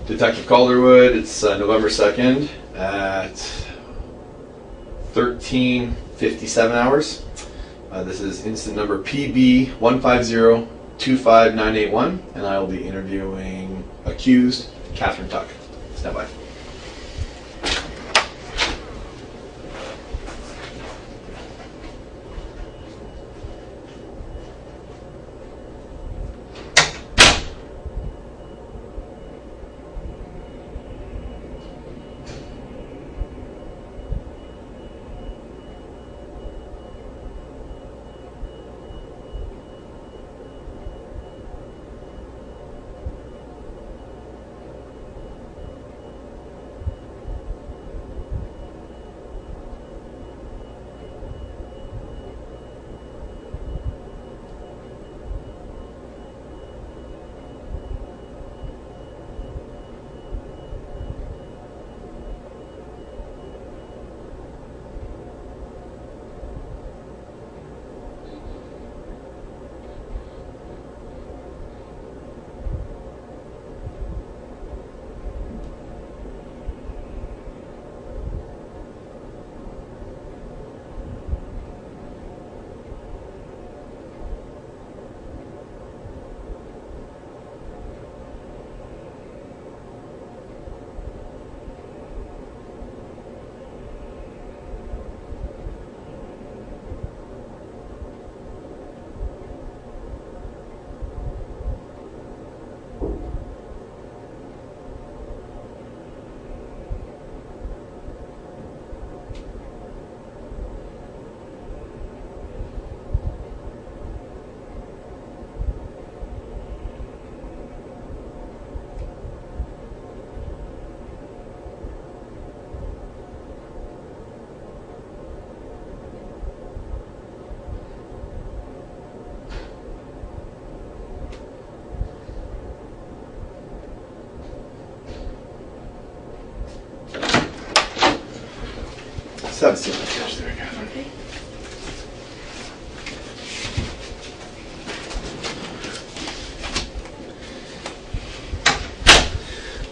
Detective Calderwood. It's November 2nd at 13:57 hours. This is incident number PB 15025981, and I will be interviewing accused Cathie Tuck. Stand by. Let's have a seat on the couch there, Catherine.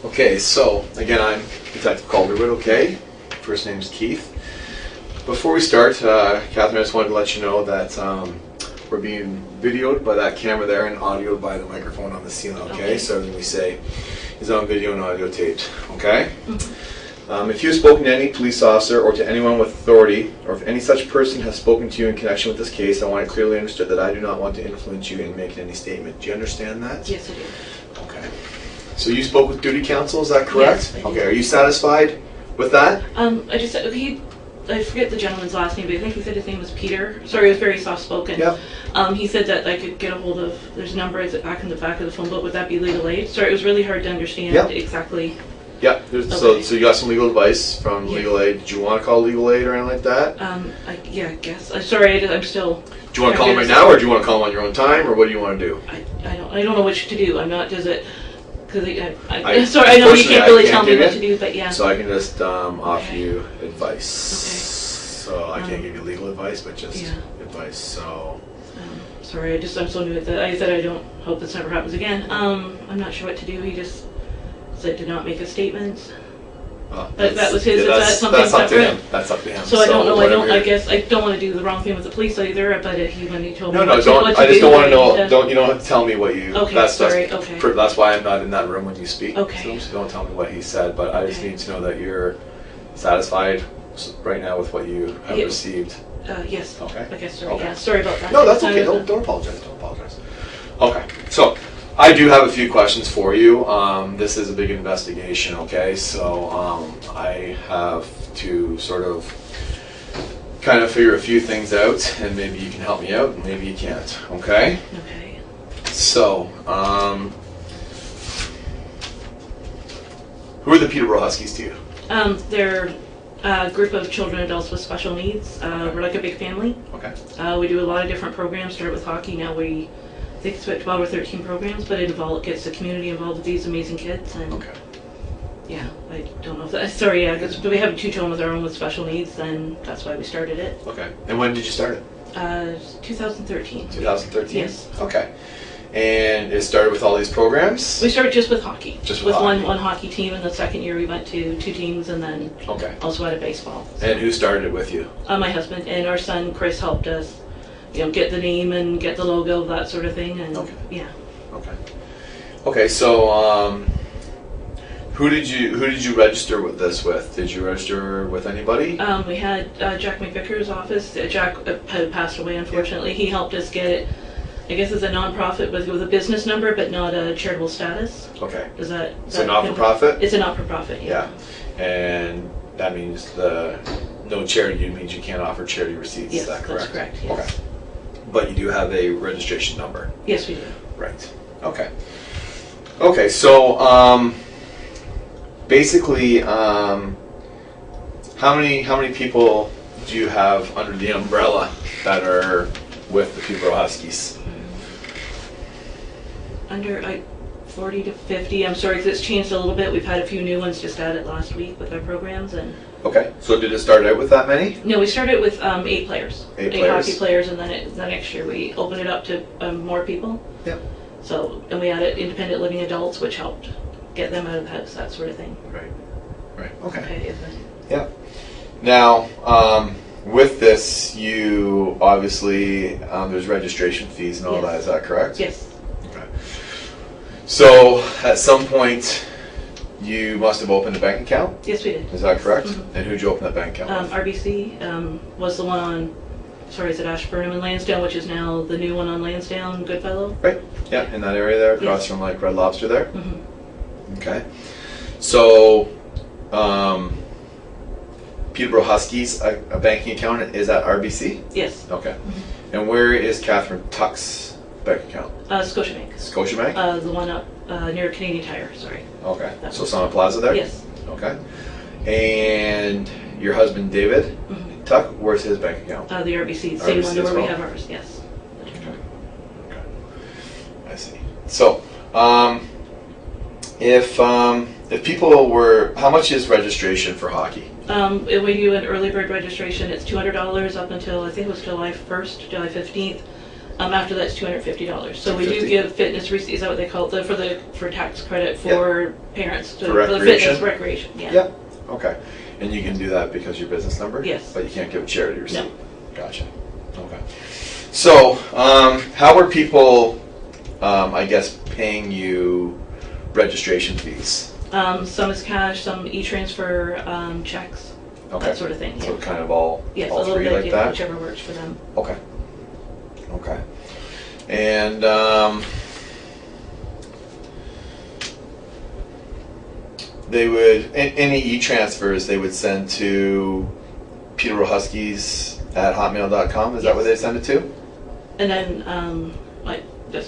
Okay, so again, I'm Detective Calderwood, okay? First name's Keith. Before we start, Catherine, I just wanted to let you know that we're being videoed by that camera there and audioed by the microphone on the ceiling, okay? So everything we say is on video and audio taped, okay? If you have spoken to any police officer or to anyone with authority, or if any such person has spoken to you in connection with this case, I want it clearly understood that I do not want to influence you in making any statement. Do you understand that? Yes, I do. Okay. So you spoke with duty counsel, is that correct? Yes, I did. Okay, are you satisfied with that? I just said, I forget the gentleman's last name, but I think he said his name was Peter. Sorry, it was very soft-spoken. Yep. He said that I could get a hold of, there's a number, is it back in the back of the phone book, would that be legal aid? Sorry, it was really hard to understand exactly. Yeah, Okay. so you got some legal advice from Yeah. legal aid. Did you want to call legal aid or anything like that? Yeah, I guess. Sorry, I'm still... Do you want to call them right now, or do you want to call them on your own time, or what do you want to do? I don't know what to do. I'm not, does it... Because sorry, I know you can't really tell me what to do, but yeah. So I can just offer Okay. you advice. Okay. So I can't give you legal advice, but just advice. So sorry, I'm so new at that. I said I don't hope this never happens again. I'm not sure what to do. He just said to not make a statement. But that was his. Is that something that's up separate? to him. That's up to him. So I don't know. I guess I don't want to do the wrong thing with the police either. But if when he told me don't. what to I just do, don't want to know. Don't you don't have to tell me what you. Okay, that's sorry. Okay. That's why I'm not in that room when you speak. Okay. So don't tell me what he said. But I just Okay. need to know that you're satisfied right now with what you have received. Yes. Okay. I guess. Sorry. Okay. Yeah. Sorry about that. No, that's okay. Don't apologize. Don't apologize. Okay. So I do have a few questions for you. This is a big investigation, okay? So I have to sort of kind of figure a few things out, and maybe you can help me out, and maybe you can't, okay? Okay. So, who are the Peterborough Huskies to you? They're a group of children and adults with special needs. We're like a big family. Okay. We do a lot of different programs. Started with hockey. Now I think it's about 12 or 13 programs, but it gets the community involved with these amazing kids. And Okay. yeah, I don't know if that. Sorry, yeah, because we have 2 children of our own with special needs, and that's why we started it. Okay. And when did you start it? 2013. 2013? Yes. Okay. And it started with all these programs? We started just with hockey. Just with hockey. one hockey team, and the second year we went to 2 teams, and then also had a baseball. So. And who started it with you? My husband, and our son Chris helped us, get the name and get the logo, that sort of thing, and yeah. Okay, so who did you register with this with? Did you register with anybody? We had Jack McVicker's office. Jack had passed away, unfortunately. He helped us get it. I guess it's a non-profit with a business number, but not a charitable status. Okay. Is that? It's a not-for-profit? It's a not-for-profit. Yeah. And that means no charity means you can't offer charity receipts. Yes, is that correct? That's correct. Yes. Okay. But you do have a registration number. Yes, we do. Right. Okay. Okay. So basically, how many people do you have under the umbrella that are with the Peterborough Huskies? Under 40 to 50. I'm sorry, because it's changed a little bit. We've had a few new ones just added last week with our programs. And okay. So did it start out with that many? No, we started with 8 players. 8 players? Hockey players, and then the next year we opened it up to more people. Yep. So, and we added independent living adults, which helped get them out of the house, that sort of thing. Right. Okay. Yeah. Now, with this, you obviously there's registration fees and all that. Is that correct? Yes. Okay. So, at some point, you must have opened a bank account? Yes, we did. Is that correct? Mm-hmm. And who'd you open that bank account with? RBC was the one on, is it Ashburnham and Lansdowne, which is now the new one on Lansdowne, Goodfellow? Right. Yeah, in that area there, across from like Red Lobster there? Mm-hmm. Okay. So, Peterborough Huskies, a banking account is at RBC? Yes. Okay. Mm-hmm. And where is Catherine Tuck's bank account? Scotiabank. Scotiabank? The one up near Canadian Tire, sorry. Okay. So Sana Plaza there? Yes. Okay. And your husband David Tuck, where's his bank account? The RBC, same one where we have ours, yes. Okay. I see. So, if people were, how much is registration for hockey? If we do an early bird registration, it's $200 up until, I think it was July 1st, July 15th. After that, it's $250. So we do give fitness receipts, is that what they call it, for tax credit for parents, for the fitness recreation. Yeah. Yep. Okay. And you can do that because your business number? Yes. But you can't give a charity receipt? No. Gotcha. Okay. So, how are people, I guess, paying you registration fees? Some is cash, some e-transfer, checks, that sort of thing. So kind of all three like that? Whichever works for them. Okay. Okay. And they would, any e-transfers they would send to Peterborough Huskies at hotmail.com. Is that what they send it to? And then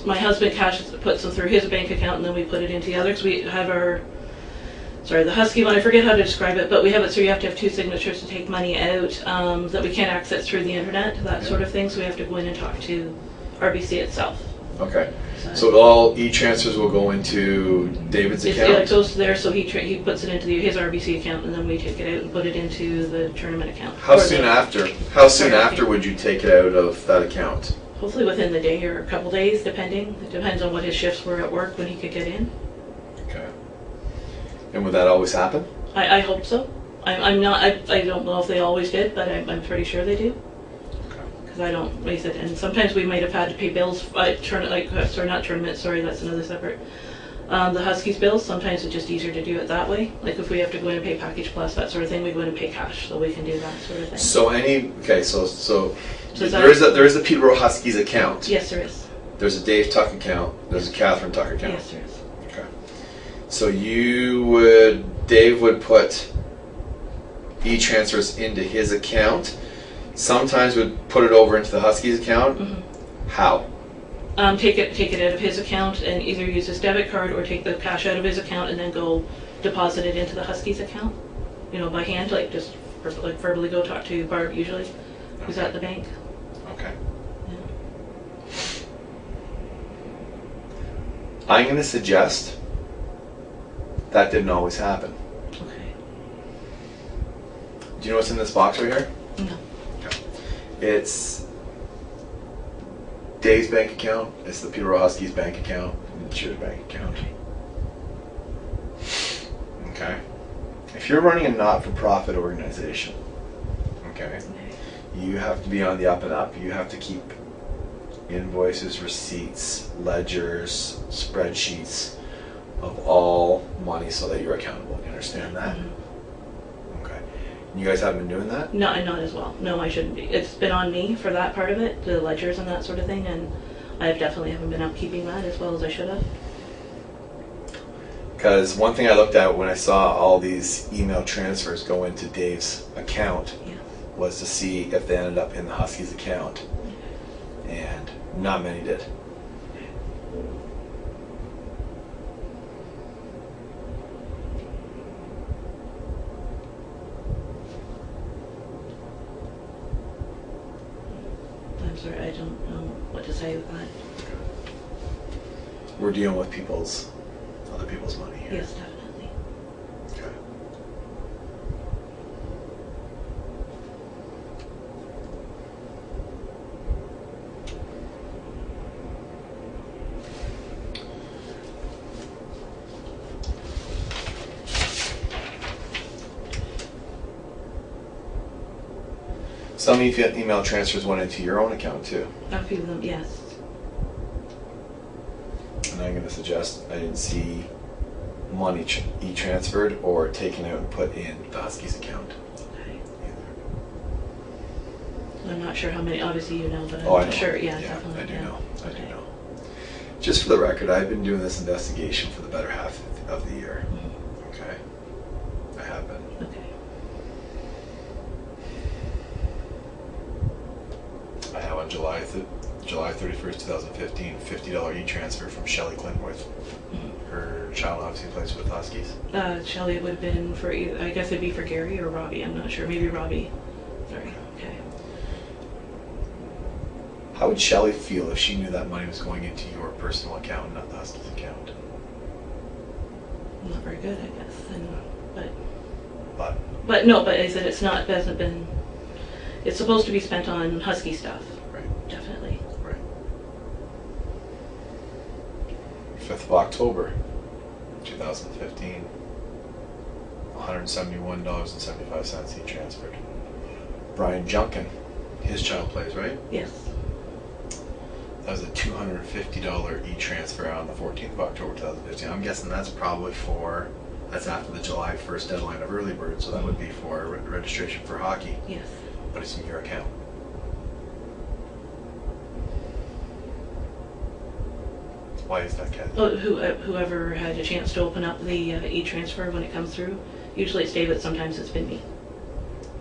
my husband puts them through his bank account, and then we put it into the other, because we have the Husky one, I forget how to describe it, but we have it so you have to have 2 signatures to take money out that we can't access through the internet, that sort of thing, so we have to go in and talk to RBC itself. Okay. So all e-transfers will go into David's account? Yeah, it goes there, so he puts it into his RBC account, and then we take it out and put it into the tournament account. How soon after would you take it out of that account? Hopefully within the day or a couple days, depending. It depends on what his shifts were at work when he could get in. Okay. And would that always happen? I hope so. I don't know if they always did, but I'm pretty sure they do. Because I don't waste it. And sometimes we might have had to pay bills, not tournaments, sorry, that's another separate. The Huskies bills, sometimes it's just easier to do it that way. Like if we have to go in and pay Package Plus, that sort of thing, we go in and pay cash, so we can do that sort of thing. So there is a Peterborough Huskies account. Yes, there is. There's a Dave Tuck account. There's a Catherine Tuck account. Yes, there is. Okay. So Dave would put e-transfers into his account. Sometimes would put it over into the Huskies account. Mm-hmm. How? Take it out of his account and either use his debit card or take the cash out of his account and then go deposit it into the Huskies account. By hand, just verbally go talk to Barb usually, who's at the bank. Okay. Yeah. I'm going to suggest that didn't always happen. Okay. Do you know what's in this box right here? No. Okay. It's Dave's bank account, it's the Peterborough Huskies bank account, and it's your bank account. Okay. If you're running a not-for-profit organization, okay, you have to be on the up and up. You have to keep invoices, receipts, ledgers, spreadsheets of all money so that you're accountable. You understand that? Mm-hmm. Okay. And you guys haven't been doing that? No, not as well. No, I shouldn't be. It's been on me for that part of it, the ledgers and that sort of thing, and I definitely haven't been upkeeping that as well as I should have. Because one thing I looked at when I saw all these email transfers go into Dave's account was to see if they ended up in the Huskies account, and not many did. I'm sorry, I don't know what to say with that. We're dealing with other people's money here. Yes, definitely. Okay. Some email transfers went into your own account too. A few of them, yes. And I'm going to suggest I didn't see money e-transferred or taken out and put in the Huskies account. Okay. I'm not sure how many, obviously you know, but I'm I not know. sure. Yeah, Yeah, definitely. I do know. I do Okay. know. Just for the record, I've been doing this investigation for the better half of the year. Mhm. Okay? I have been. Okay. I have on July 31st, 2015, $50 e-transfer from Shelley Clintworth. Mhm. Her child obviously plays with Huskies. Shelley, it would have been for either, I guess it'd be for Gary or Robbie. I'm not sure. Maybe Robbie. Sorry. Okay. How would Shelley feel if she knew that money was going into your personal account, not the Huskies account? Not very good, I guess. But But I said it hasn't been. It's supposed to be spent on Husky stuff. right, Definitely. right. 5th of October, 2015. $171.75 he transferred. Brian Junkin, his child plays, right? Yes. That was a $250 e-transfer on the 14th of October 2015. I'm guessing that's probably that's after the July 1st deadline of early bird, so that would be for registration for hockey, Yes. but it's in your account. Why is that, Cathie? Well, whoever had a chance to open up the e-transfer when it comes through, usually it's David, sometimes it's been me.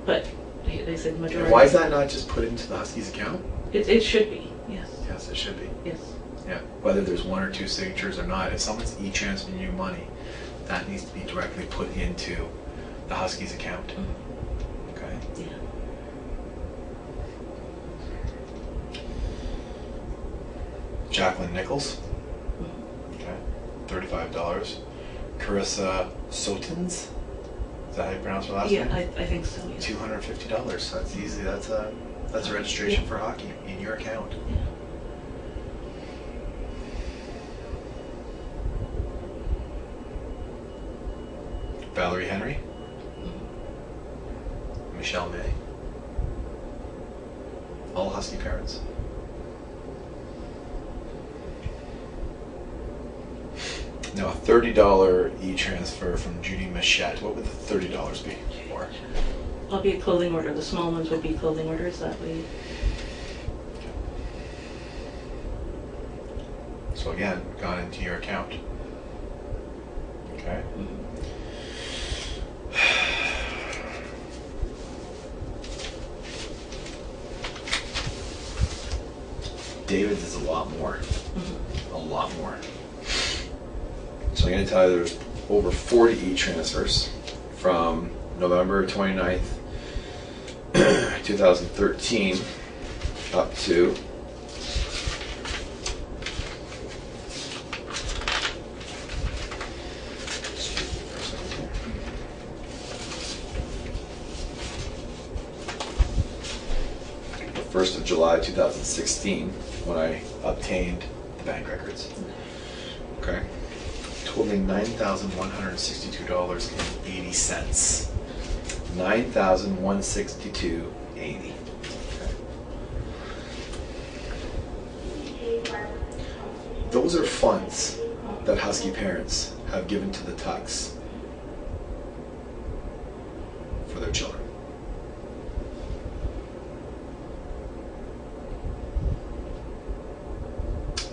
But they said majority. Why is that not just put into the Huskies account? It should be, yes. Yes, it should be. Yes. Yeah, whether there's one or two signatures or not, if someone's e-transferring you money, that needs to be directly put into the Huskies account. Mhm. Okay? Yeah. Jacqueline Nichols, Mhm. okay, $35. Carissa Sotins, is that how you pronounce her last Yeah, name? I think so, yes. $250. That's easy. That's a registration for hockey in your account. Yeah. Valerie Henry, Mhm. Michelle May, all Husky parents. Now a $30 e-transfer from Judy Machette. What would the $30 be for? I'll be a clothing order. The small ones would be clothing orders that way. So again, gone into your account. Okay. Mhm. David's is a lot more. Mhm. A lot more. So I'm going to tell you there's over 40 e-transfers from November 29th, 2013 up to the 1st of July 2016. when I obtained the bank records. Okay. Totaling $9,162.80. $9,162.80. Those are funds that Husky parents have given to the Tucks for their children.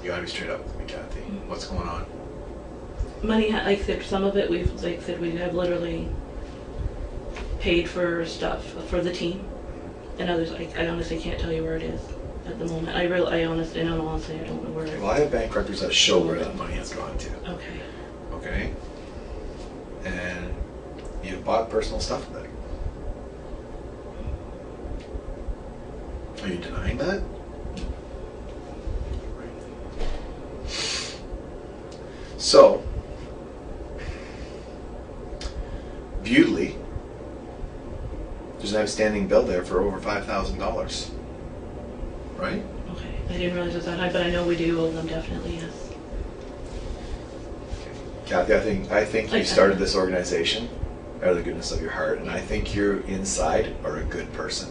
You gotta be straight up with me, Kathy. What's going on? Money, like I said, some of it we have literally paid for stuff for the team, and others I honestly can't tell you where it is at the moment. I honestly I don't know where it is. Well, I have bank records that show where that money has gone to. Okay. Okay. And you bought personal stuff with it. Are you denying that? So, Bewdley, there's an outstanding bill there for over $5,000, right? Okay, I didn't realize it was that high, but I know we do owe them, definitely, yes. Kathy, I think you started this organization out of the goodness of your heart, and I think you inside are a good person.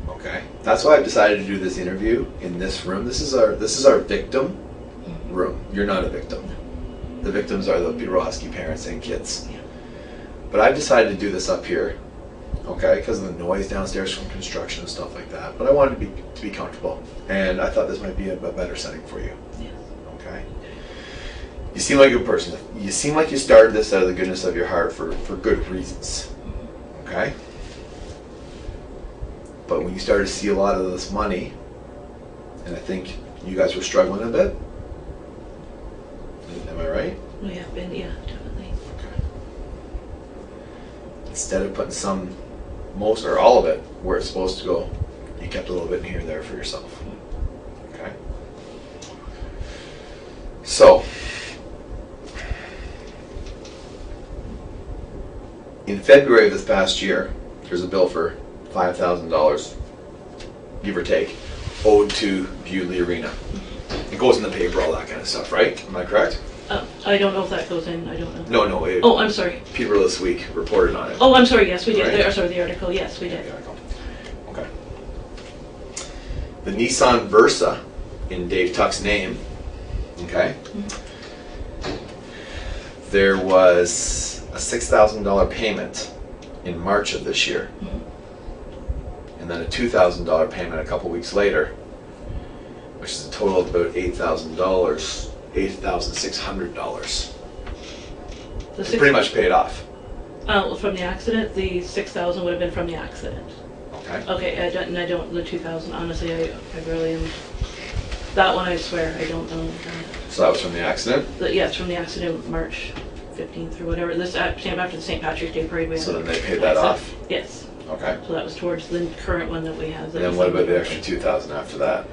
Okay, that's why I've decided to do this interview in this room. This is our victim room. You're not a victim. The victims are the Peterborough Husky parents and kids. Yeah. But I've decided to do this up here, okay, because of the noise downstairs from construction and stuff like that. But I wanted to be comfortable, and I thought this might be a better setting for you. Yes. Okay. You seem like a good person. You seem like you started this out of the goodness of your heart for good reasons. Okay. But when you started to see a lot of this money, and I think you guys were struggling a bit. Am I right? We have been, yeah, definitely. Okay. Instead of putting most or all of it where it's supposed to go, you kept a little bit in here and there for yourself. Okay. So, in February of this past year, there's a bill for $5,000, give or take, owed to Bewdley Arena. It goes in the paper, all that kind of stuff, right? Am I correct? I don't know if that goes in. I don't know. No. Oh, I'm sorry. Peterborough this week reported on it. Oh, I'm sorry. Yes, we did. Right? Sorry, the article. Yes, we did. Okay. The Nissan Versa in Dave Tuck's name. Okay. Mm-hmm. There was a $6,000 payment in March of this year, and then a $2,000 payment a couple weeks later, which is a total of about $8,000. $8,600. It's pretty much paid off. From the accident, the $6,000 would have been from the accident. Okay. Okay, I don't the $2,000. Honestly, I really am. That one, I swear, I don't know. So that was from the accident. Yes, from the accident, March 15th or whatever. This came after the St. Patrick's Day parade. So then they paid that off. Yes. Okay. So that was towards the current one that we have. And then what about the extra $2,000 after that?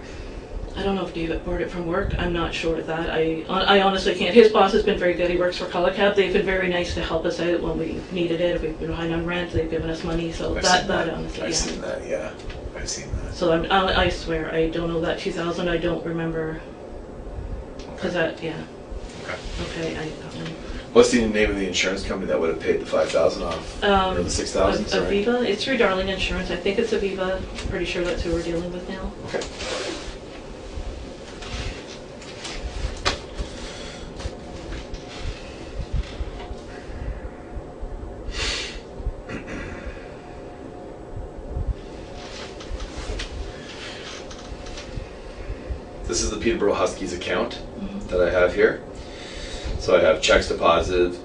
I don't know if David borrowed it from work. I'm not sure of that. I honestly can't. His boss has been very good. He works for Color Cab. They've been very nice to help us out when we needed it. If we've been behind on rent, they've given us money. So that honestly, I've seen that. Yeah, I've seen that. So I swear I don't know that 2,000. I don't remember. Because that, yeah. Okay. Okay. What's the name of the insurance company that would have paid the $5,000 off? Or the $6,000? Sorry. Aviva. It's through Darling Insurance. I think it's Aviva. I'm pretty sure that's who we're dealing with now. Okay. This is the Peterborough Huskies account that I have here. So I have checks deposited,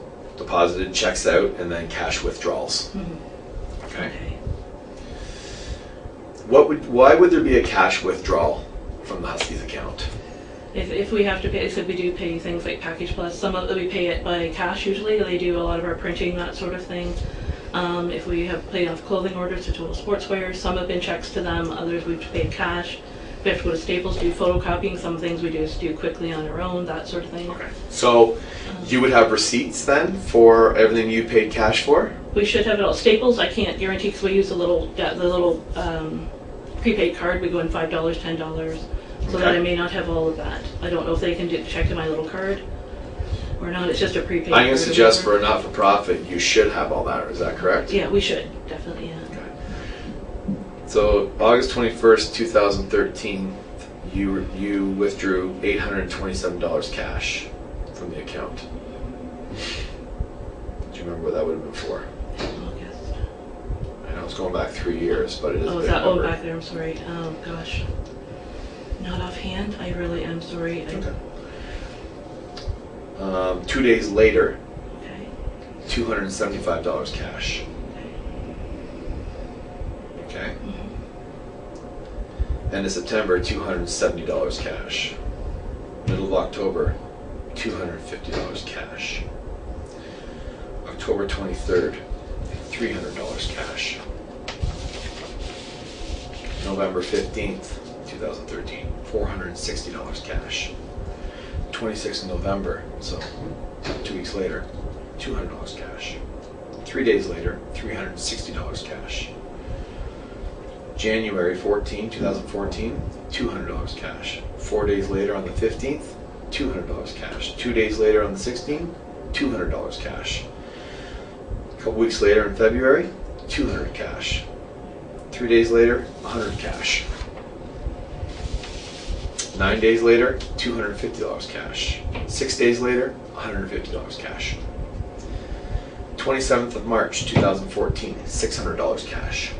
checks out, and then cash withdrawals. Okay. Why would there be a cash withdrawal from the Huskies account? If we have to pay, so we do pay things like Package Plus. Some of it we pay it by cash usually. They do a lot of our printing, that sort of thing. If we have paid off clothing orders to Total Sportswear, some have been checks to them, others we've paid cash. We have to go to Staples, do photocopying. Some things we just do quickly on our own, that sort of thing. Okay. So you would have receipts then for everything you paid cash for? We should have it all. Staples, I can't guarantee because we use the little prepaid card. We go in $5, $10. So that I may not have all of that. I don't know if they can check in my little card or not. It's just a prepaid card. I'm going to suggest for a not-for-profit, you should have all that. Is that correct? Yeah, we should. Definitely, yeah. Okay. So August 21st, 2013, you withdrew $827 cash from the account. Do you remember what that would have been for? August. I know it's going back 3 years, but it is a Oh, big is that? number. Oh, back there. I'm sorry. Oh, gosh. Not offhand. I really am sorry. Okay. 2 days later, Okay. $275 cash. Okay. Okay. Mhm. End of September, $270 cash. Middle of October, $250 cash. October 23rd, $300 cash. November 15th, 2013, $460 cash. 26th of November, so 2 weeks later, $200 cash. 3 days later, $360 cash. January 14, 2014, $200 cash. 4 days later on the 15th, $200 cash. 2 days later on the 16th, $200 cash. A couple weeks later in February, $200 cash. 3 days later, $100 cash. 9 days later, $250 cash. 6 days later, $150 cash. 27th of March, 2014, $600 cash.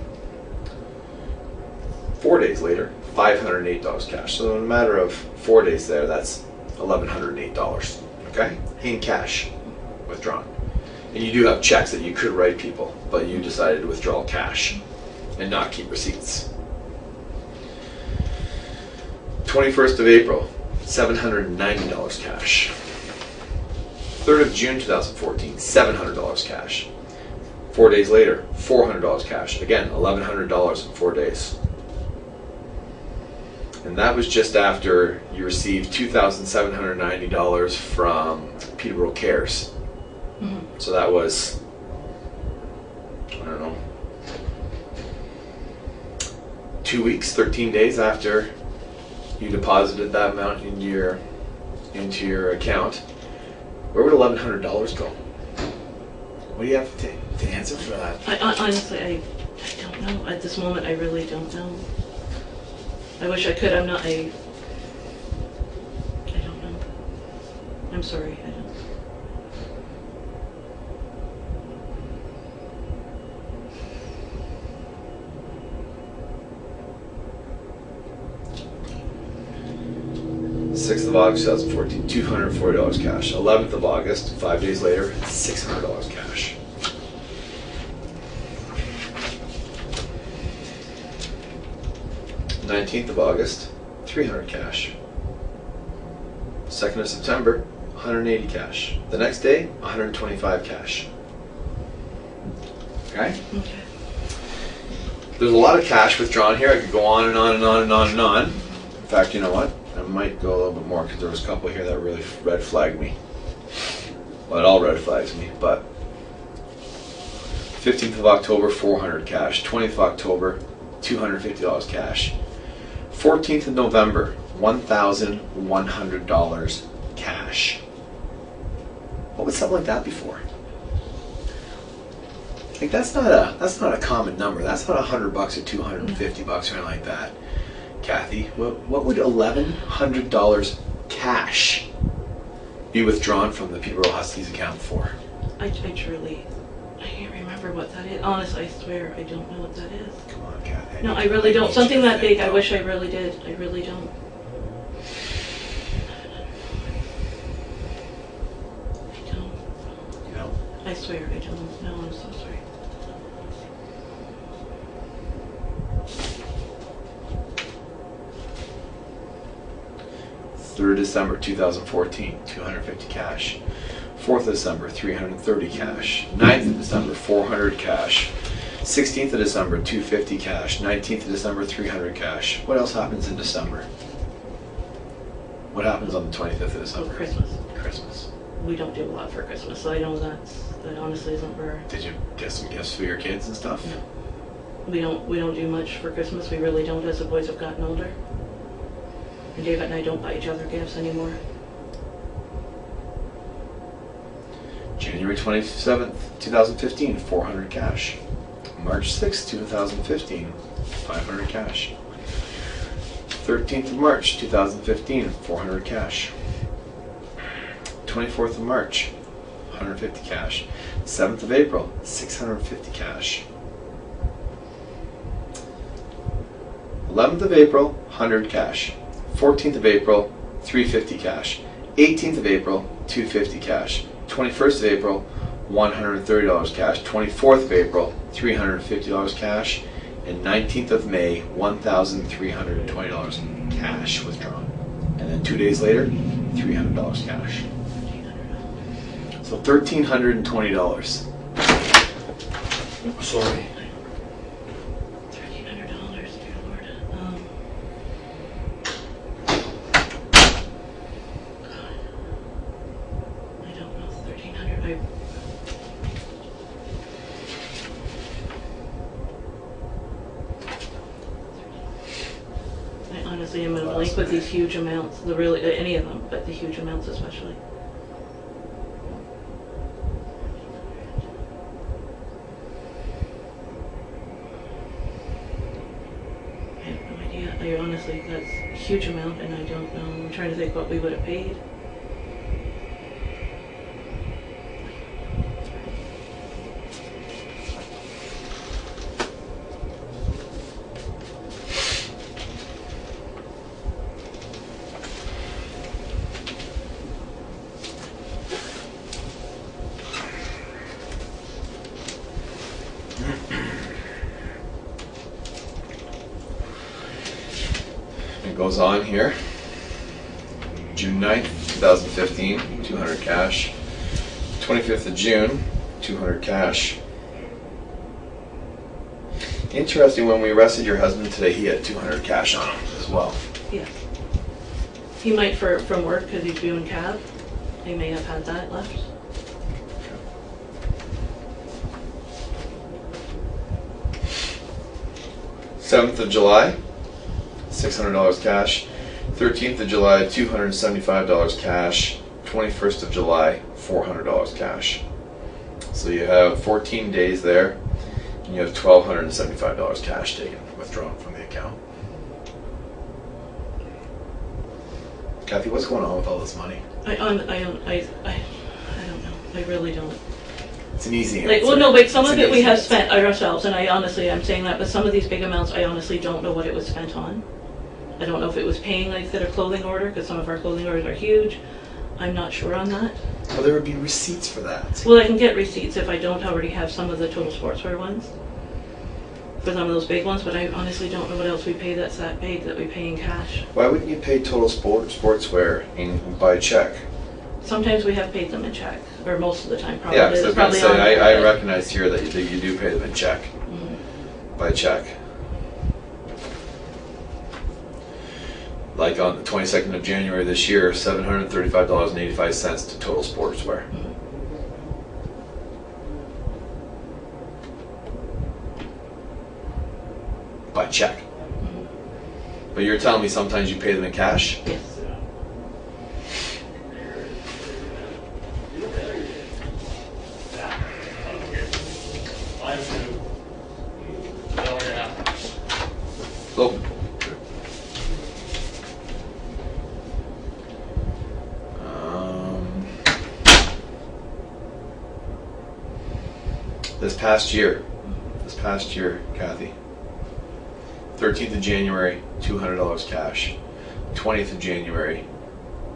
4 days later, $508 cash. So in a matter of 4 days there, that's $1,108, okay? In cash, withdrawn. And you do have checks that you could write people, but you decided to withdraw cash and not keep receipts. 21st of April, $790 cash. 3rd of June 2014, $700 cash. 4 days later, $400 cash. Again, $1,100 in 4 days. And that was just after you received $2,790 from Peterborough Cares. Mhm. So that was, I don't know, 2 weeks, 13 days after you deposited that amount into your account. Where would $1,100 go? What do you have to answer for that? Honestly, I don't know. At this moment, I really don't know. I wish I could. I'm not. I don't know. I'm sorry. I don't. 6th of August 2014, $240 cash. 11th of August, 5 days later, $600 cash. $19th of August, $300 cash. 2nd of September, $180 cash. The next day, $125 cash. Okay? Okay. There's a lot of cash withdrawn here. I could go on and on and on and on and on. In fact, you know what? I might go a little bit more because there was a couple here that really red flagged me. Well, it all red flags me, but 15th of October, $400 cash. 20th of October, $250 cash. 14th of November, $1,100 cash. What would something like that be for? Like that's not a common number. That's not $100 or $250 or anything like that. Cathie, what would $1,100 cash be withdrawn from the Peterborough Huskies account for? I truly, I can't remember what that is. Honestly, I swear I don't know what that is. Come on, Cathie. No, I really don't. Something that big, I wish I really did. I really don't. I don't. You know? I swear I don't. No, I'm so sorry. 3rd December 2014, $250 cash. 4th of December, $330 cash. 9th of December, $400 cash. 16th of December, $250 cash. 19th of December, $300 cash. What else happens in December? What happens on the 25th of December? Oh, Christmas. Christmas. We don't do a lot for Christmas, so I know that honestly isn't where. Did you get some gifts for your kids and stuff? No. We don't do much for Christmas. We really don't as the boys have gotten older. And David and I don't buy each other gifts anymore. January 27th, 2015, 400 cash. March 6th, 2015, 500 cash. 13th of March, 2015, 400 cash. 24th of March, 150 cash. 7th of April, 650 cash. 11th of April, 100 cash. 14th of April, 350 cash. 18th of April, 250 cash. 21st of April, $130 cash. 24th of April, $350 cash. And 19th of May, $1,320 cash withdrawn. And then 2 days later, $300 cash. So $1,320. Sorry. $1,300, dear Lord. God. I don't know, 1,300. I honestly am in a blank with these huge amounts. The really any of them, but the huge amounts especially. I honestly, that's a huge amount, and I don't know. I'm trying to think what we would have paid. It goes on here. June 9th, 2015, 200 cash. 25th of June, 200 cash. Interesting, when we arrested your husband today, he had 200 cash on him as well. Yes. He might from work because he's doing cab. He may have had that left. 7th of July, $600 cash. 13th of July, $275 cash. 21st of July, $400 cash. So you have 14 days there, and you have $1,275 cash withdrawn from the account. Cathie, what's going on with all this money? I don't know. I really don't. It's an easy answer. Like, well, no, but some of it we have spent ourselves, and I honestly, I'm saying that, but some of these big amounts, I honestly don't know what it was spent on. I don't know if it was paying, like, that a clothing order, because some of our clothing orders are huge. I'm not sure on that. Well, there would be receipts for that. Well, I can get receipts if I don't already have some of the Total Sportswear ones. For some of those big ones, but I honestly don't know what else we pay that's that big that we pay in cash. Why wouldn't you pay Total Sportswear by check? Sometimes we have paid them in check, or most of the time probably. Yeah, because I was going to say, I recognize here that you do pay them in check, by check. Like on the 22nd of January this year, $735.85 to Total Sportswear. By check. But you're telling me sometimes you pay them in cash? Yes. Look. This past year, Cathie. 13th of January, $200 cash. 20th of January,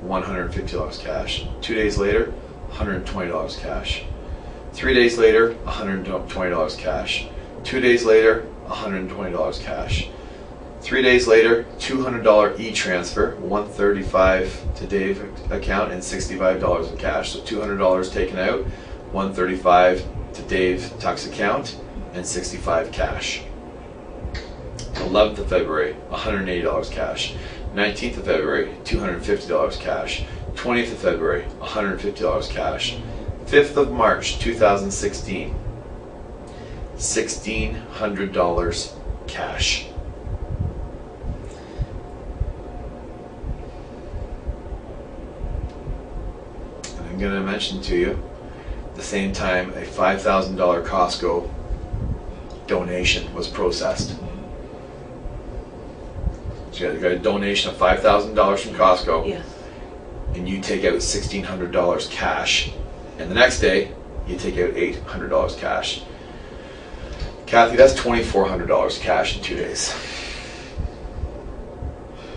$150 cash. 2 days later, $120 cash. 3 days later, $120 cash. 2 days later, $120 cash. 3 days later, $200 e-transfer, $135 to Dave's account and $65 in cash. So $200 taken out, $135 to Dave Tuck's account and $65 cash. 11th of February, $180 cash. 19th of February, $250 cash. 20th of February, $150 cash. 5th of March, 2016, $1,600 cash. I'm going to mention to you, at the same time, a $5,000 Costco donation was processed. So you got a donation of $5,000 from Costco, Yes. and you take out $1,600 cash, and the next day you take out $800 cash. Cathie, that's $2,400 cash in 2 days.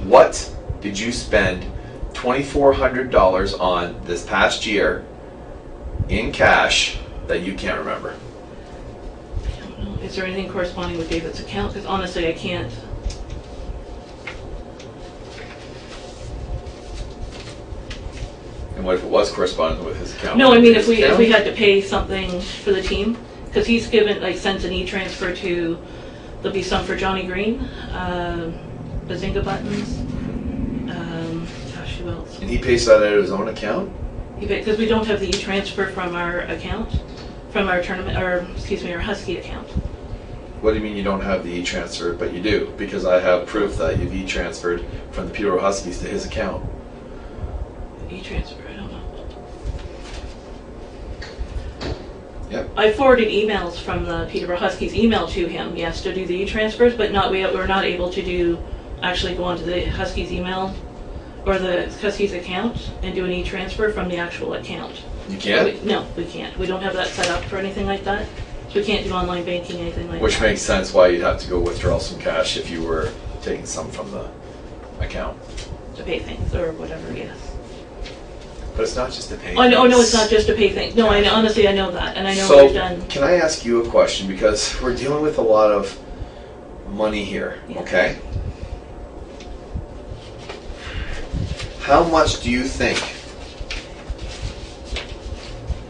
What did you spend $2,400 on this past year in cash that you can't remember? I don't know. Is there anything corresponding with David's account? Because honestly, I can't. And what if it was corresponding with his account? No, I mean if we had to pay something for the team, because he's given sent an e-transfer to. There'll be some for Johnny Green, Bazinga buttons. Gosh, who else? And he pays that out of his own account? Because we don't have the e-transfer from our account, from our tournament, or excuse me, our Husky account. What do you mean you don't have the e-transfer, but you do? Because I have proof that you've e-transferred from the Peterborough Huskies to his account. E-transfer, I don't know. Yep. I forwarded emails from the Peterborough Huskies email to him, yes, to do the e-transfers, but we're not able to actually go onto the Huskies email or the Huskies account and do an e-transfer from the actual account. You can't? No, we can't. We don't have that set up for anything like that. So we can't do online banking, anything like that. Which makes sense why you'd have to go withdraw some cash if you were taking some from the account. To pay things or whatever, yes. But it's not just to pay Oh, no, things. no, it's not just to pay things. No, honestly, I know that. And I know So, we've done. can I ask you a question? Because we're dealing with a lot of money here, Yeah. okay? How much do you think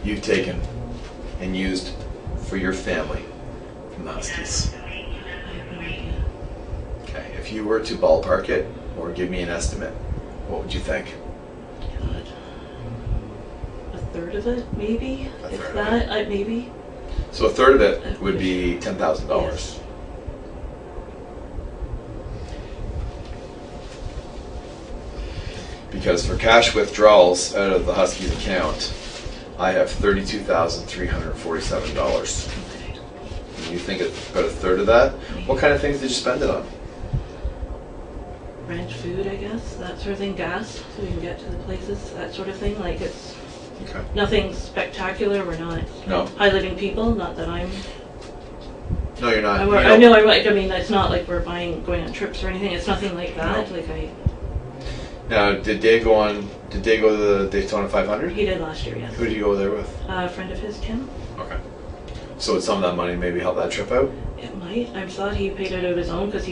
you've taken and used for your family from the Huskies? I have no idea. Okay, if you were to ballpark it or give me an estimate, what would you think? God. A third of it, maybe? A If third of that, maybe? So a third of it would be $10,000. Yes. Because for cash withdrawals out of the Huskies account, I have $32,347. Okay. You think it's about a third of that? What kind of things did you spend it on? Rent, food, I guess, that sort of thing, gas, so we can get to the places, that sort of thing. Like, it's Okay. nothing spectacular. We're not No. high-living people, not that I'm. No, you're not. I You know, I mean, it's not like we're going on trips or anything. It's nothing like that. No. Like, Now, did Dave go to the Daytona 500? he did last year, yes. Who did you go there with? A friend of his, Tim. Okay. So would some of that money maybe help that trip out? It might. I thought he paid it out of his own because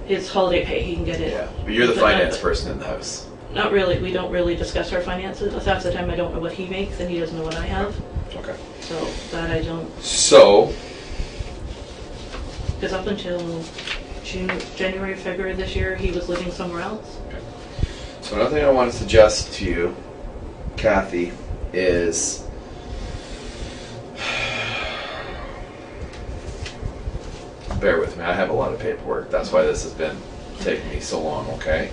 his holiday pay, he can get it. Yeah. But you're the finance person in the house. Not really. We don't really discuss our finances. Half the time I don't know what he makes and he doesn't know what I have. Okay. So that I don't. So, Because up until January, February this year, he was living somewhere else. so another thing I want to suggest to you, Cathie, is bear with me. I have a lot of paperwork. That's why this has been taking me so long, okay?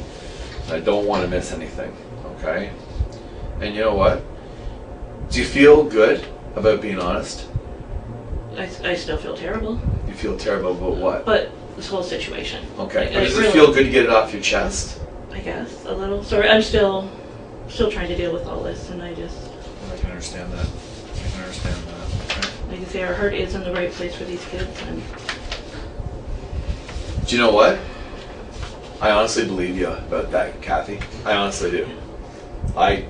I don't want to miss anything, okay? And you know what? Do you feel good about being honest? I still feel terrible. You feel terrible about what? But this whole situation. Okay. Like, But does really- it feel good to get it off your chest? I guess, a little. Sorry, I'm still trying to deal with all this and I just, I can understand that. I can understand that. Okay. like I say, our heart is in the right place for these kids and Do you know what? I honestly believe you about that, Cathie. I honestly do. I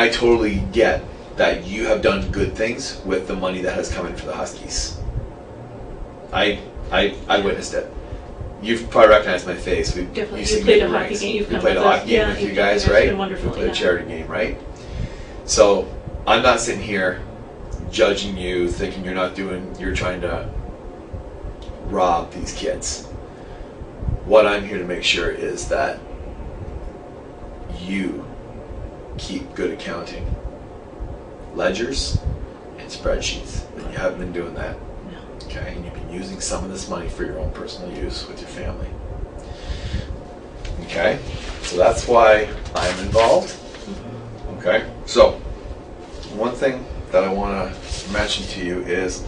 totally get that you have done good things with the money that has come in for the Huskies. I witnessed it. You've probably recognized my face. Definitely. You've You seen played me a in hockey rings. game. You've We come played a with us. hockey game Yeah, with you you guys, guys. right? It's been wonderful, We played yeah. a charity game, right? So I'm not sitting here judging you, thinking you're trying to rob these kids. What I'm here to make sure is that you keep good accounting, ledgers and spreadsheets, and you haven't been doing that. no. Okay, and you've been using some of this money for your own personal use with your family. Okay? So that's why I'm involved. Okay, so one thing that I want to mention to you is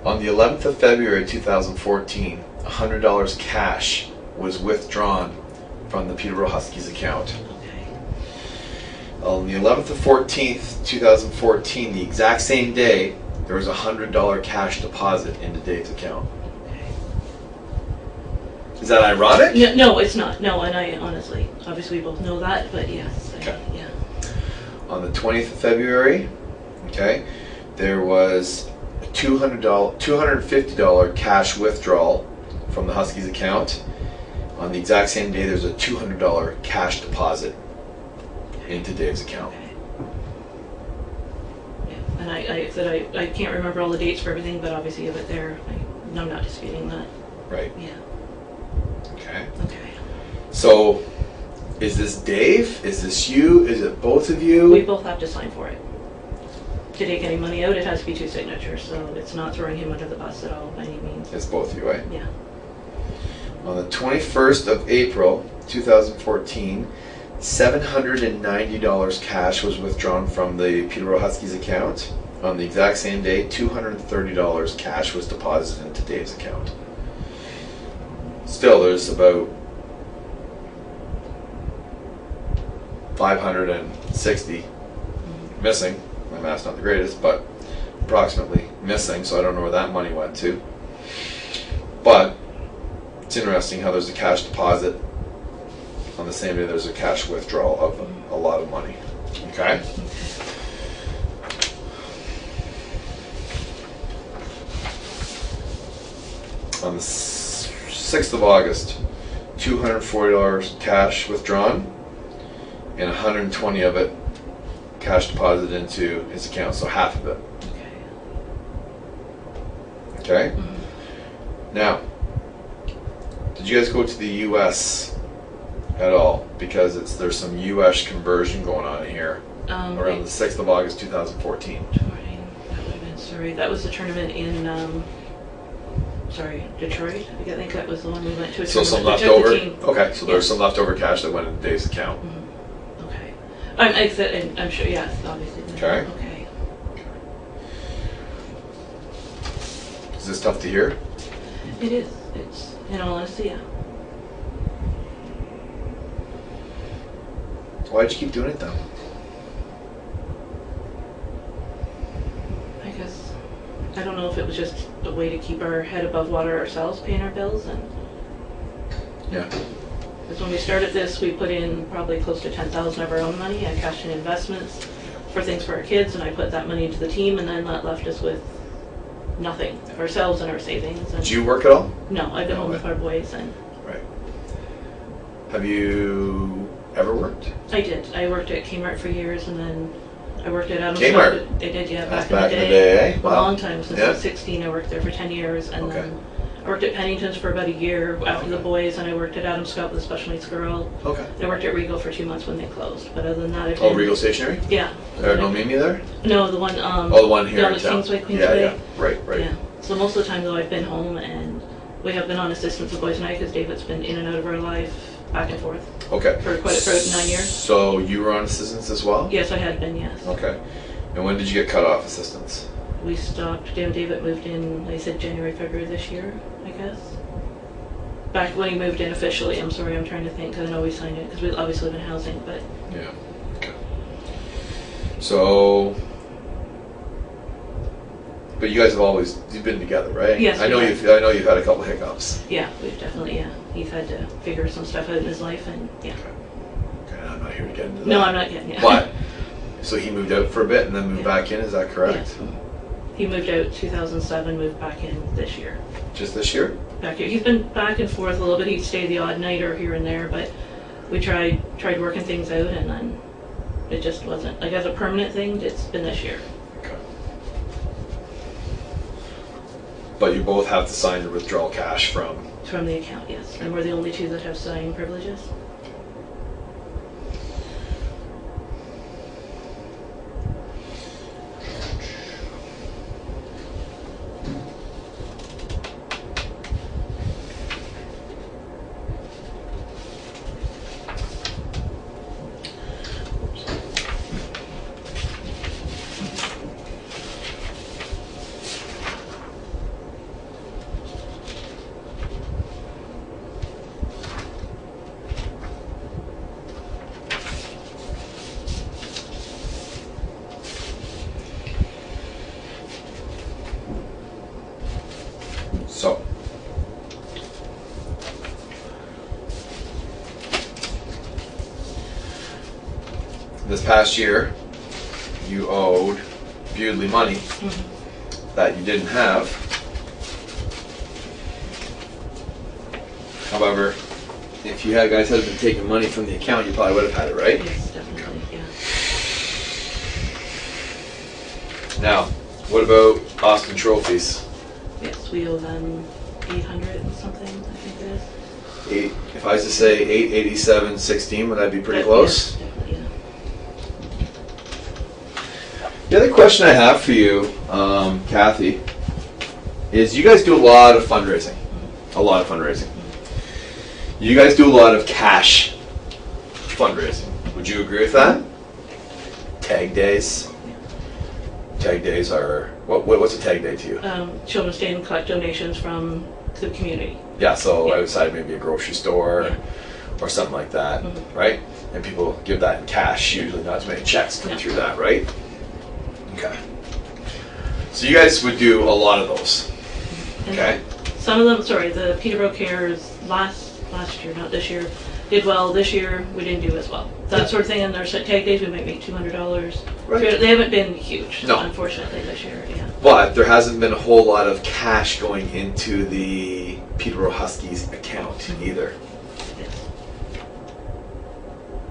on the 11th of February 2014, $100 cash was withdrawn from the Peterborough Huskies account. Okay. On the 11th of 14th, 2014, the exact same day, there was a $100 cash deposit into Dave's account. Okay. Is that ironic? No, it's not. No, and I honestly, obviously we both know that, but yes. Okay. Yeah. On the 20th of February, okay, there was a $250 cash withdrawal from the Huskies account. On the exact same day, there's a $200 cash deposit into Dave's account. Okay. Yeah. And I said I can't remember all the dates for everything, but obviously you have it there. I'm not disputing that. Right. Yeah. Okay. Okay. So, is this Dave? Is this you? Is it both of you? We both have to sign for it. To take any money out, it has to be 2 signatures, so it's not throwing him under the bus at all by any means. It's both of you, right? Yeah. On the 21st of April, 2014, $790 cash was withdrawn from the Peterborough Huskies account. On the exact same day, $230 cash was deposited into Dave's account. Still, there's about 560 missing. My math's not the greatest, but approximately missing, so I don't know where that money went to. But it's interesting how there's a cash deposit on the same day there's a cash withdrawal of a lot of money. Okay? On the 6th of August, $240 cash withdrawn, and 120 of it cash deposited into his account, so half of it. Okay. Okay? Now, did you guys go to the U.S. at all? Because there's some U.S. conversion going on here around the 6th of August 2014. That would have been, sorry, that was the tournament in Detroit. I think that was the one we went to. So some leftover. Okay, so there's some leftover cash that went into Dave's account. Okay. I'm sure. Yes, obviously. Okay. Okay. Is this tough to hear? It is. It's, in all honesty, yeah. Why'd you keep doing it though? I guess I don't know if it was just a way to keep our head above water ourselves, paying our bills, and yeah. Because when we started this, we put in probably close to $10,000 of our own money. I cashed in investments for things for our kids, and I put that money into the team, and then that left us with nothing ourselves and our savings. And Did you work at all? no, I've been home with our boys, and Right. Have you ever worked? I did. I worked at Kmart for years, and then I worked at Adams. Kmart? I did, yeah, That's back in the day. eh? A Wow. long time, since I was 16. I worked there for 10 years, and Okay. then I worked at Pennington's for about a year after the boys, and I worked at Adam Scott with a special needs girl. Okay. I worked at Regal for 2 months when they closed, but other than that, I've Oh, been, Regal Stationery? yeah. No Mimi there? No, the one. Oh, the one here down in at town. Kingsway, Queensway. Yeah. Right. Yeah. So most of the time though, I've been home, and we have been on assistance with boys and I, because David's been in and out of our life, back and forth, Okay. for 9 years. So you were on assistance as well? Yes, I had been. Yes. Okay. And when did you get cut off assistance? We stopped. David moved in. They said January, February this year, I guess. Back when he moved in officially. I'm sorry, I'm trying to think, because I know we signed it, because we obviously live in housing, but Yeah. Okay. So, but you guys have you've been together, right? Yes, I know we you've had a couple hiccups. yeah, we've definitely, yeah. He's had to figure some stuff out in his life, and yeah. Okay. I'm not here to get into that. No, I'm not getting it. But so he moved out for a bit and then moved Yeah. back in. Is that correct? Yes. He moved out 2007, moved back in this year. Just this year? Back here. He's been back and forth a little bit. He'd stay the odd night or here and there, but we tried working things out, and then it just wasn't, like, as a permanent thing, it's been this year. Okay. But you both have to sign the withdrawal cash from. From the account, yes. And we're the only two that have signing privileges. this past year, you owed Bewdley money that you didn't have. However, if you guys had been taking money from the account, you probably would have had it, right? Yes, definitely, yeah. Now, what about Austin trophies? Yes, we owe them 800 and something, I think it is. If I was to say 887.16, would that be pretty close? Yes, definitely, yeah. The other question I have for you, Cathie, is you guys do a lot of fundraising. A lot of fundraising. You guys do a lot of cash fundraising. Would you agree with that? Tag days. Tag days are what's a tag day to you? Children stay and collect donations from the community. Yeah, so outside maybe a grocery store or something like that, right? And people give that in cash, usually not as many checks come through that, right? Okay. So you guys would do a lot of those. Okay. Some of them, the Peterborough Cares last year, not this year, did well. This year we didn't do as well. That sort of thing. And their tag days we might make $200. Right. They haven't been huge, no, unfortunately, this year. Yeah. But there hasn't been a whole lot of cash going into the Peterborough Huskies account either. Yes.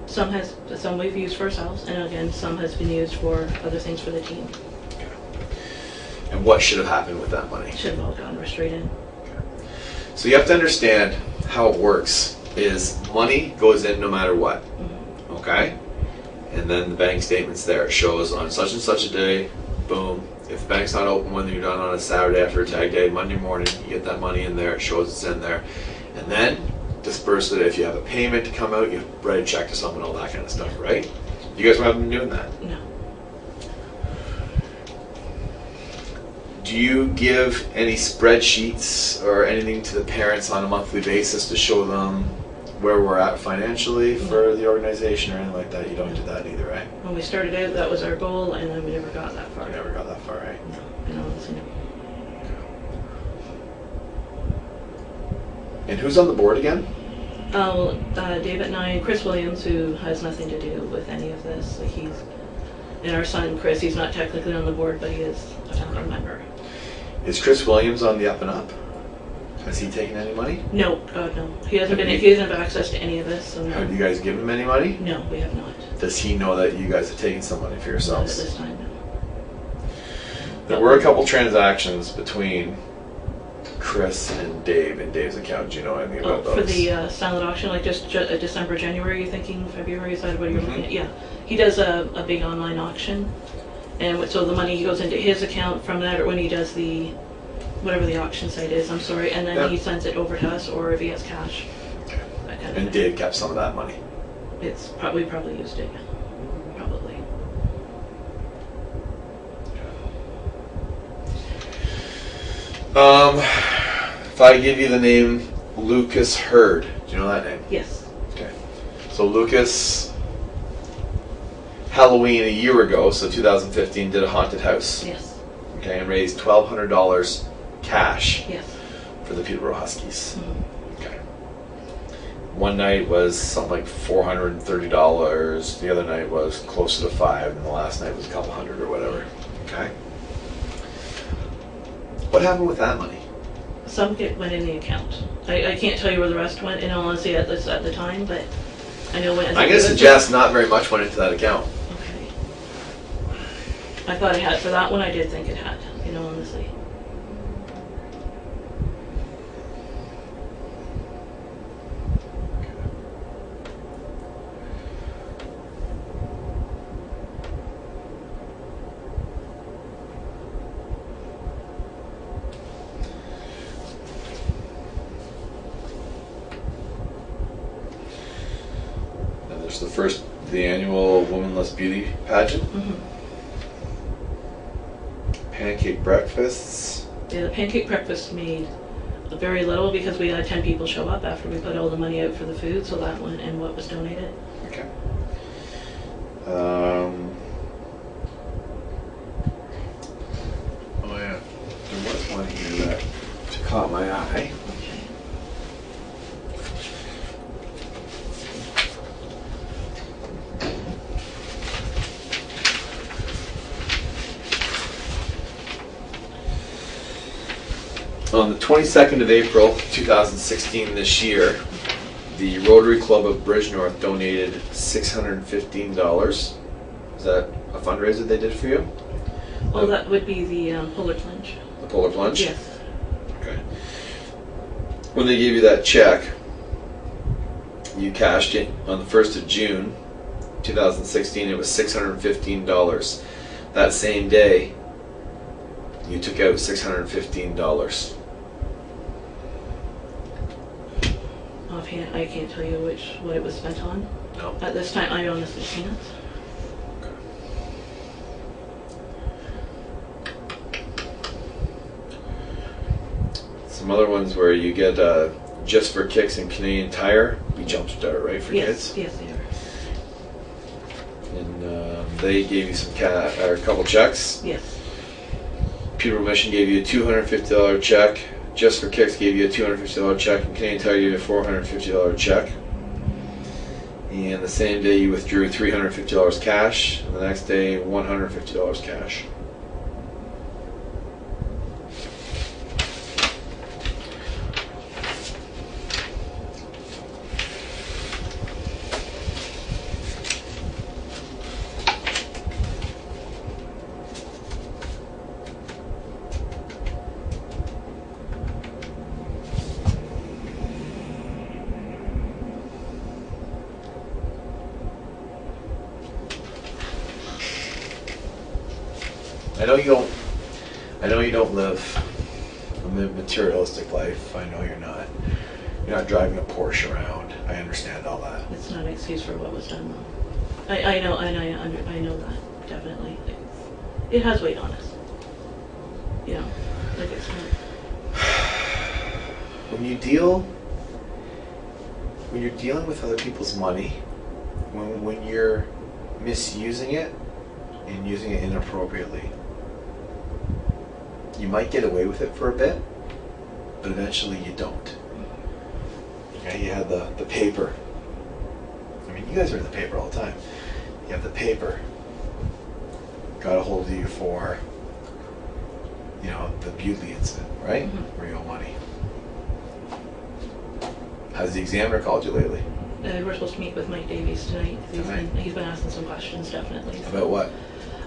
Some we've used for ourselves, and again, some has been used for other things for the team. Okay. And what should have happened with that money? Should have all gone straight in. Okay. So you have to understand how it works. Is money goes in no matter what. Okay? And then the bank statement's there. It shows on such and such a day, boom. If the bank's not open when you're done on a Saturday after a tag day, Monday morning, you get that money in there, it shows it's in there. And then disperse it. If you have a payment to come out, you write a check to someone, all that kind of stuff, right? You guys haven't been doing that? No. Do you give any spreadsheets or anything to the parents on a monthly basis to show them where we're at financially for the organization or anything like that? You don't do that either, right? When we started out, that was our goal, and then we never got that far. We never got that far, right? No, honestly, no. And who's on the board again? David and I, Chris Williams, who has nothing to do with any of this. Like and our son Chris, he's not technically on the board, but he is a founding member. Is Chris Williams on the up and up? Has he taken any money? No, God no. He hasn't He doesn't have access to any of this. So have you guys given him any money? No, we have not. Does he know that you guys have taken some money for yourselves? Not at this time, no. There were a couple transactions between Chris and Dave in Dave's account. Do you know anything about those? For the silent auction, like just December, January, you're thinking? February, is that what you're looking at? Yeah. He does a big online auction. And so the money goes into his account from that, or when he does whatever the auction site is, I'm sorry, and then he sends it over to us, or if he has cash. Okay. That kind of and thing. Dave kept some of that money? We probably used it. Probably. If I give you the name Lucas Hurd, do you know that name? Yes. Okay. So Lucas, Halloween a year ago, so 2015, did a haunted house. Yes. Okay, and raised $1,200 cash. Yes. For the Peterborough Huskies. Mm-hmm. Okay. One night was something like $430. The other night was closer to $5, and the last night was a couple hundred or whatever. Okay. What happened with that money? Some went in the account. I can't tell you where the rest went, in all honesty, at the time, but I know when. I'm going to suggest not very much went into that account. Okay. I thought it had. For that one, I did think it had, honestly. The annual Womanless Beauty pageant. Pancake breakfasts. Yeah, the pancake breakfast made very little because we had 10 people show up after we put all the money out for the food, so that went in what was donated. Okay. Oh yeah, there was one here that caught my eye. On the 22nd of April 2016 this year, the Rotary Club of Bridgenorth donated $615. Is that a fundraiser they did for you? Oh, that would be the polar plunge. The polar plunge? Yes. Okay. When they gave you that check, you cashed it on the 1st of June 2016. It was $615. That same day, you took out $615. Offhand, I can't tell you what it was spent on. No. At this time, I honestly can't. Some other ones where you get Just for Kicks and Canadian Tire, we jump start, right, for kids? Yes, they are. And they gave you some a couple checks. Yes. Peterborough Mission gave you a $250 check. Just for Kicks gave you a $250 check, and Canadian Tire gave you a $450 check. And the same day you withdrew $350 cash, and the next day $150 cash. I know you don't live a materialistic life. I know you're not. You're not driving a Porsche around. I understand all that. It's not an excuse for what was done, though. I know, and I know that definitely. It has weight on us. You know, like it's not. When you're dealing with other people's money, when you're misusing it and using it inappropriately, you might get away with it for a bit, but eventually you don't. Okay, you have the paper. I mean, you guys are in the paper all the time. You have the paper. Got a hold of you for, the Butley incident, right? Mm-hmm. Where you owe money. Has the examiner called you lately? We're supposed to meet with Mike Davies tonight. He's been asking some questions, definitely. So. About what?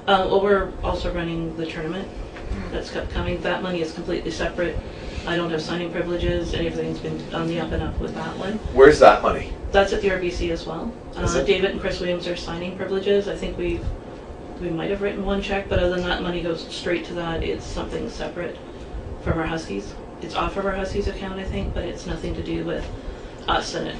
Well, we're also running the tournament that's coming. That money is completely separate. I don't have signing privileges. Everything's been on the up and up with that one. Where's that money? That's at the RBC as well. Is it? David and Chris Williams are signing privileges. I think we might have written one check, but other than that, money goes straight to that. It's something separate from our Huskies. It's off of our Huskies account, I think, but it's nothing to do with us and it,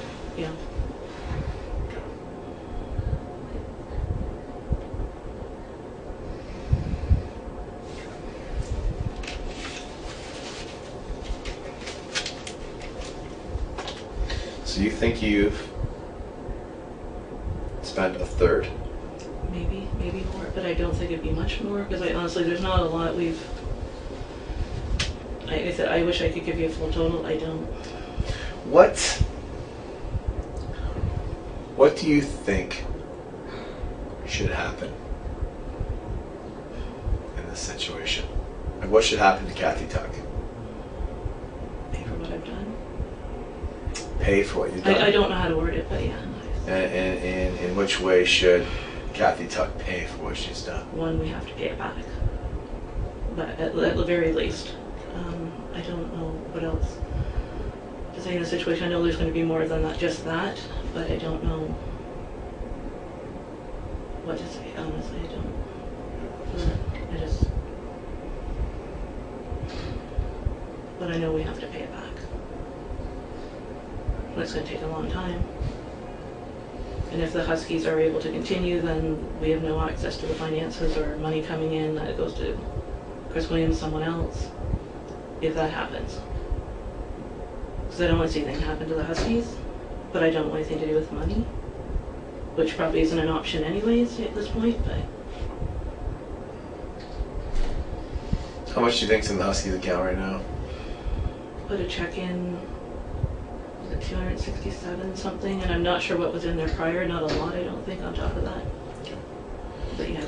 So you think you've spent a third? Maybe more, but I don't think it'd be much more because honestly, there's not a lot I said I wish I could give you a full total. I don't. What do you think should happen in this situation? Like, what should happen to Cathie Tuck? Pay for what I've done. Pay for what you've done? I don't know how to word it, but yeah. And in which way should Cathie Tuck pay for what she's done? One, we have to pay it back. But at the very least. I don't know what else to say in the situation. I know there's going to be more than that, just that, but I don't know what to say. Honestly, I don't. But I know we have to pay it back. And it's going to take a long time. And if the Huskies are able to continue, then we have no access to the finances or money coming in that it goes to Chris Williams, someone else, if that happens. Because I don't want to see anything happen to the Huskies, but I don't want anything to do with money, which probably isn't an option anyways at this point, but... How much do you think's in the Huskies account right now? Put a check in, was it 267 something, and I'm not sure what was in there prior, not a lot I don't think on top of that. But yeah.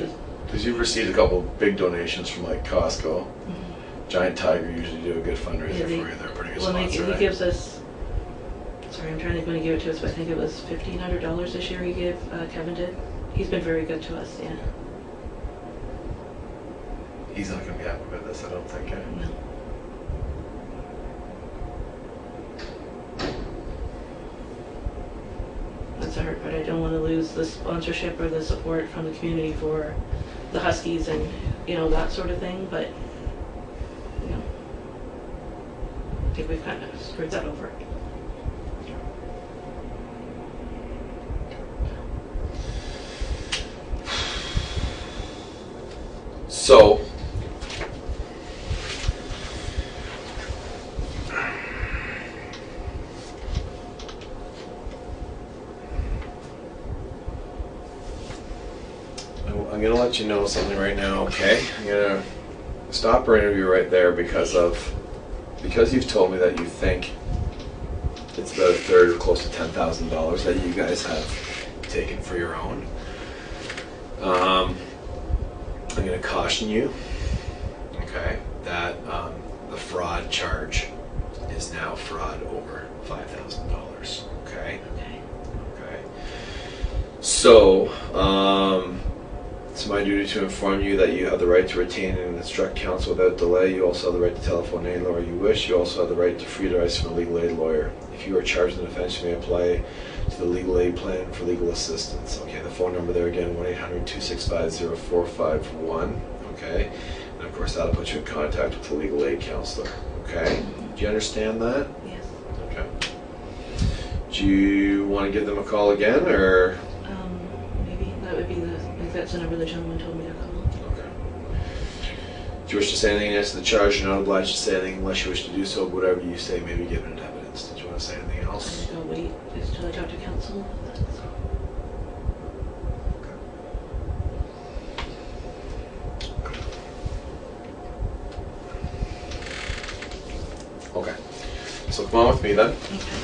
Because you've received a couple big donations from like Costco. Mm-hmm. Giant Tiger usually do a good fundraiser Yeah, for you. They're a pretty good Well, sponsor, he right? gives us, sorry, I'm trying to think when he gave it to us, but I think it was $1,500 this year he gave, Kevin did. He's been very good to us, yeah. He's not going to be happy with this, I don't think. Eh? No. That's the hard part. I don't want to lose the sponsorship or the support from the community for the Huskies and, you know, that sort of thing, but, you know, I think we've kind of screwed that over. So, I'm going to let you know something right now, okay? I'm going to stop our interview right there because you've told me that you think it's about a third or close to $10,000 that you guys have taken for your own. I'm going to caution you, okay, that the fraud charge is now fraud over $5,000, okay? Okay. Okay. So, it's my duty to inform you that you have the right to retain and instruct counsel without delay. You also have the right to telephone any lawyer you wish. You also have the right to free advice from a legal aid lawyer. If you are charged with an offense, you may apply to the legal aid plan for legal assistance. Okay, the phone number there again, 1-800-265-0451. Okay, and of course that'll put you in contact with the legal aid counselor. Okay, do you understand that? Yes. Okay. Do you want to give them a call again, or? Maybe that would be that's the number the gentleman told me to call. Okay. Do you wish to say anything against the charge? You're not obliged to say anything unless you wish to do so. Whatever you say may be given in evidence. Did you want to say anything else? I'll wait until I talk to counsel. Okay. So come on with me then. Okay.